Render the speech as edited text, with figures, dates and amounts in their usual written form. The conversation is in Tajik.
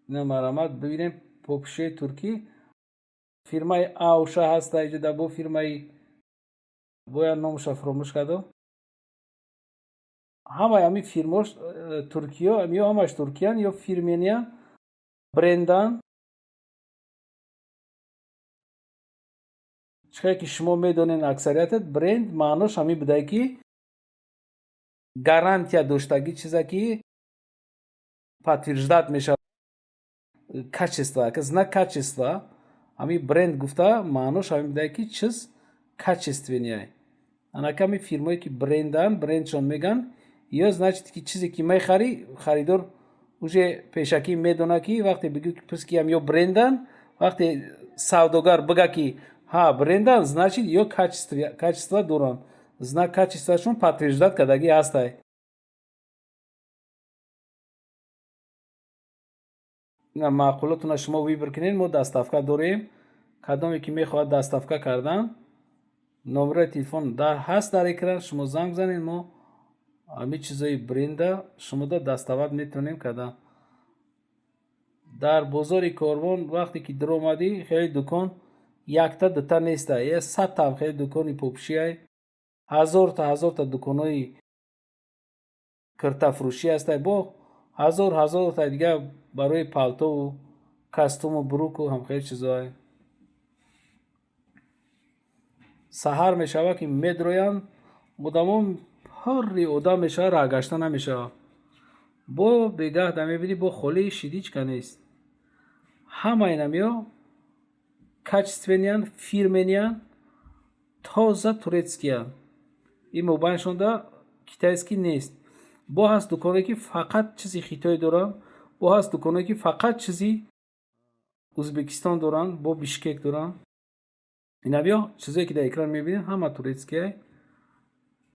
اینا مرامت ببینیم پوپشه ترکی фирмаи Ауша ҳаста иҷода бо фирмаи бояд номуша фаромӯш кардам. Ҳамаи ҳамин фирмош туркиё ё ҳамаш туркиян ё фирмениян брендан. чихеле ки шумо медонед аксариятат бренд маънош ҳамин будае ки гарантия доштагӣ чизе ки подтверждат мешавад качество. Знак качества ҳамин бренд гуфта маънош ҳамин будае ки чиз качественияй. Анака ҳамин фирмое ки брендан брендшон меган ё значит ки чизе ки мехарӣ харидор уже пешакӣ медона ки вақте бигӯ ки пуски ҳам ё брендан вақте савдогар бига ки ҳа брендан значит ё качество доранд. Знак качествашон подтверждат кардагӣ ҳастай. ина маъқулотуна шумо вибр кунед. Мо даставка дорем. кадоме ки мехоҳад даставка кардан номераи телефон ҳаст дар экран. шумо занг занед мо ҳамин чизои бренда шумода дастават метавонем кардан. дар бозори Корвон вақте ки даромадӣ хеле дукон якта дута неста. 100 там хеле дукони попшияй, ҳазорта дуконҳои киртафурӯшӣ ҳастай бо ҳазорта дига барои палтову кастуму буруку ҳамхеле чизоҳай. саҳар мешавад ки медроянд одамон ҳурри одам мешавад раҳгашта намешавад. бо бегаҳда мебинӣ бо холии шидичка нест. ҳамаи намё качествениян фирмениян тоза турецкиян. ин мубайншонда китайский нест. бо ҳаст дуконе ки фақат чизи хитой доранд. бо ҳаст дуконе ки фақат чизи ӯзбекистон доранд бо бишкек доранд. инамё чизое ки дар экран мебинед ҳама турецкияй.